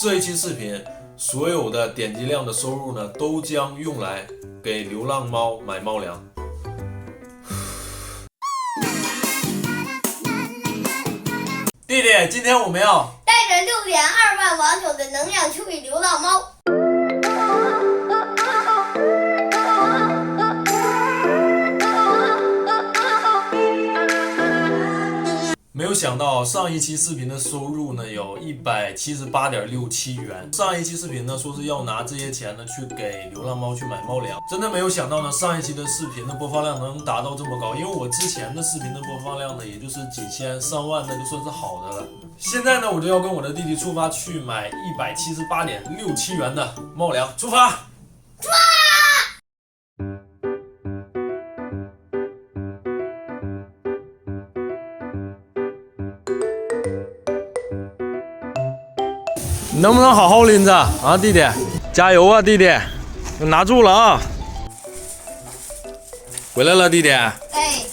这一期视频所有的点击量的收入呢，都将用来给流浪猫买猫粮。弟弟，今天我们要带着6.2万网友的能量去喂流浪猫。没有想到上一期视频的收入呢有178.67元。上一期视频呢说是要拿这些钱呢去给流浪猫去买猫粮，真的没有想到呢上一期的视频的播放量能达到这么高，因为我之前的视频的播放量呢也就是几千上万，那就算是好的了。现在呢我就要跟我的弟弟出发去买178.67元的猫粮，出发！能不能好好拎着啊，弟弟，加油啊，弟弟，拿住了啊！回来了，弟弟。哎，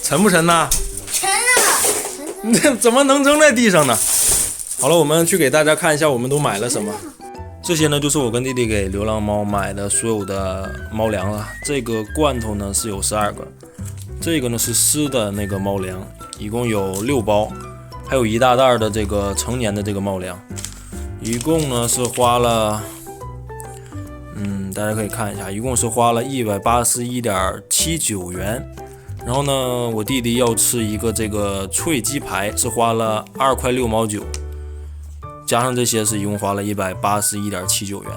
沉不沉呢？沉啊！怎么能扔在地上呢？好了，我们去给大家看一下我们都买了什么。这些呢就是我跟弟弟给流浪猫买的所有的猫粮了。这个罐头呢是有12个，这个呢是湿的那个猫粮，一共有6包，还有一大袋的这个成年的这个猫粮。一共呢是花了，大家可以看一下，一共是花了181.79元。然后呢，我弟弟要吃一个这个脆鸡排，是花了2块6毛9，加上这些是一共花了181.79元。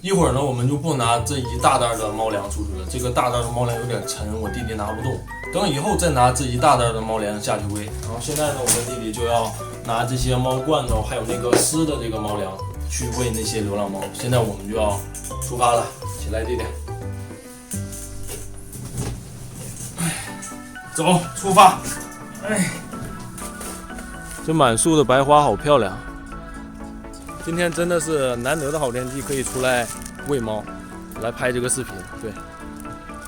一会儿呢，我们就不拿这一大袋的猫粮出去了，这个大袋的猫粮有点沉，我弟弟拿不动。等以后再拿这一大袋的猫粮下去喂。然后现在呢，我跟弟弟就要拿这些猫罐头，还有那个湿的这个猫粮去喂那些流浪猫。现在我们就要出发了，起来，弟弟。走，出发！这满树的白花好漂亮。今天真的是难得的好天气，可以出来喂猫，来拍这个视频。对，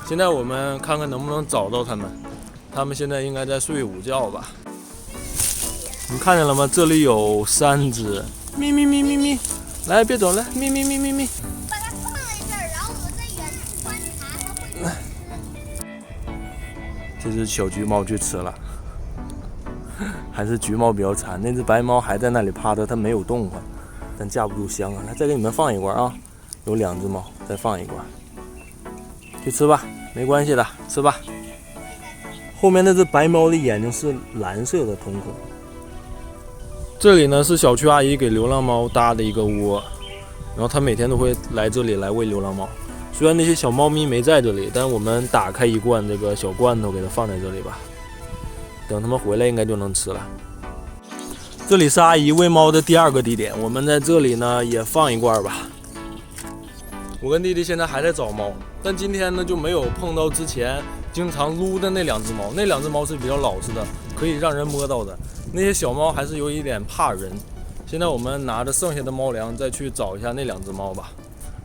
现在我们看看能不能找到它们。它们现在应该在睡午觉吧？你们看见了吗？这里有3只，咪咪咪咪咪，来别走了，咪咪咪咪咪。把它放在这儿，然后我们在远处观察它会。这只小橘猫去吃了，还是橘猫比较惨，那只白猫还在那里趴着，它没有动换，但架不住香啊！来，再给你们放一罐啊，有2只猫，再放一罐，去吃吧，没关系的，吃吧。后面那只白猫的眼睛是蓝色的瞳孔。这里呢是小区阿姨给流浪猫搭的一个窝，然后她每天都会来这里来喂流浪猫。虽然那些小猫咪没在这里，但是我们打开一罐这个小罐头给它放在这里吧，等它们回来应该就能吃了。这里是阿姨喂猫的第2个地点，我们在这里呢也放一罐吧。我跟弟弟现在还在找猫，但今天呢就没有碰到之前经常撸的那2只猫，那2只猫是比较老实的，可以让人摸到的。那些小猫还是有一点怕人。现在我们拿着剩下的猫粮再去找一下那2只猫吧。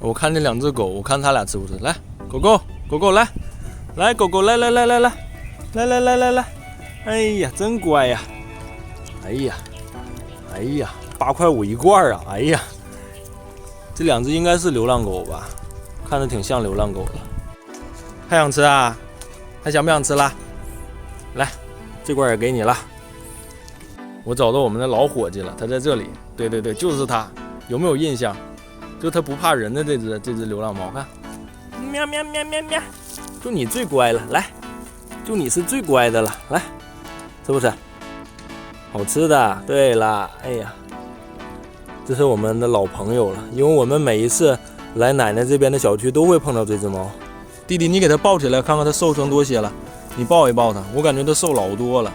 我看那2只狗，我看它俩吃不吃。来，狗狗，狗狗来，来，狗狗来来来来来来来来来来，哎呀，真乖呀！哎呀，哎呀，8块5一罐啊！哎呀，这2只应该是流浪狗吧？看着挺像流浪狗的。还想吃啊？还想不想吃啦？来，这罐也给你了。我找到我们的老伙计了，他在这里。对对对，就是他。有没有印象？就他不怕人的这只流浪猫，看，喵喵喵喵喵，就你最乖了，来，就你是最乖的了，来，吃不吃？好吃的。对了，哎呀，这是我们的老朋友了，因为我们每一次来奶奶这边的小区都会碰到这只猫。弟弟，你给它抱起来，看看它瘦成多些了，你抱一抱它，我感觉它瘦老多了。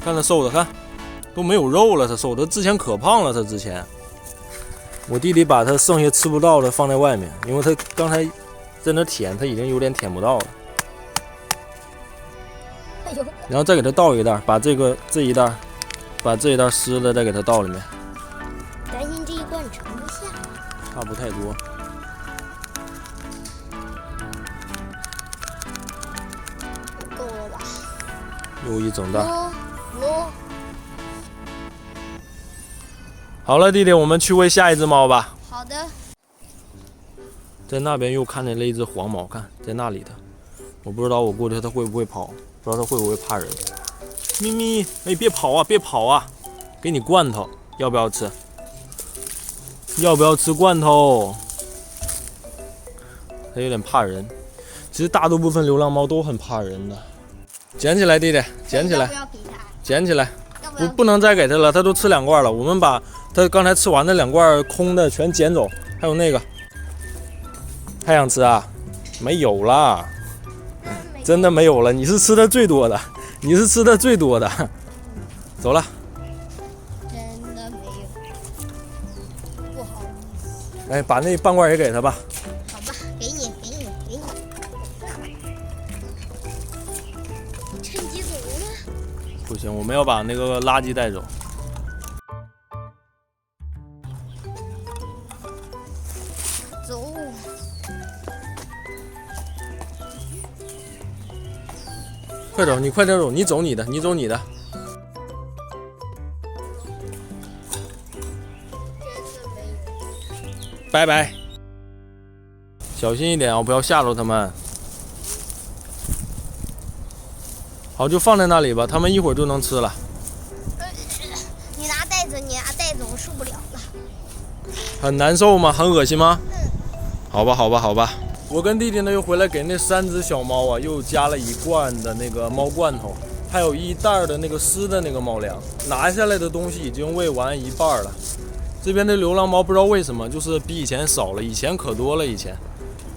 看它瘦的，看都没有肉了，它瘦的，之前可胖了，它之前。我弟弟把它剩下吃不到的放在外面，因为他刚才在那舔，他已经有点舔不到了。然后再给它倒一袋，把这一袋湿的再给它倒里面。担心这一罐盛不下。差不太多。够了吧？又一整袋。摸。好了，弟弟，我们去喂下一只猫吧。好的。在那边又看见了一只黄猫，看在那里的，我不知道我过去它会不会跑，不知道它会不会怕人。咪咪，哎，别跑啊，别跑啊！给你罐头，要不要吃？要不要吃罐头？它有点怕人。其实大多部分流浪猫都很怕人的。捡起来，弟弟，捡起来，捡起来。不能再给它了，它都吃2罐了。我们把它刚才吃完的2罐空的全捡走，还有那个。还想吃啊？没有啦，真的没有了。你是吃的最多的，你是吃的最多的。走了。真的没有，不好意思。哎，把那半罐也给他吧。好吧，给你。趁机走了。不行，我们要把那个垃圾带走。走。快走，你快点走，你走你的，你走你的。拜拜，小心一点啊，不要吓着他们。好，就放在那里吧，他们一会儿就能吃了。你拿袋子，我受不了了。很难受吗？很恶心吗？好吧。我跟弟弟呢又回来给那3只小猫啊，又加了1罐的那个猫罐头，还有1袋的那个湿的那个猫粮。拿下来的东西已经喂完1半了。这边的流浪猫不知道为什么就是比以前少了，以前可多了以前。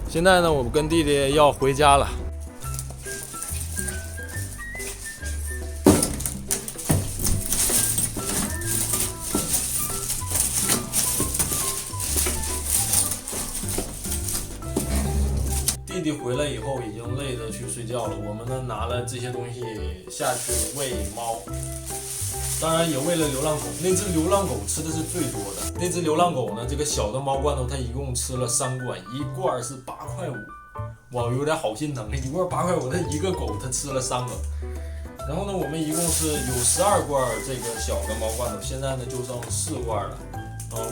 现在呢，我们跟弟弟要回家了。弟弟回来以后已经累得去睡觉了，我们呢拿了这些东西下去喂猫，当然也喂了流浪狗。那只流浪狗吃的是最多的。那只流浪狗呢，这个小的猫罐头它一共吃了3罐，1罐是8.5块，哇，有点好心疼，1罐8.5块，它一个狗它吃了3个。然后呢，我们一共是有12罐这个小的猫罐头，现在呢就剩4罐了，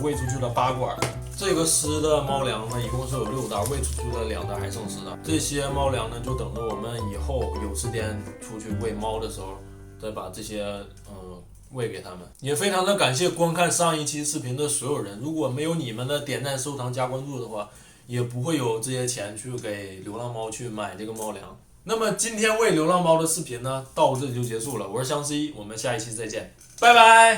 喂出去了8罐。这个湿的猫粮呢，一共是有6袋，喂出去了2袋，还剩10袋。这些猫粮呢，就等着我们以后有时间出去喂猫的时候，再把这些喂给他们。也非常的感谢观看上一期视频的所有人，如果没有你们的点赞、收藏、加关注的话，也不会有这些钱去给流浪猫去买这个猫粮。那么今天喂流浪猫的视频呢，到这里就结束了。我是湘C，我们下一期再见，拜拜。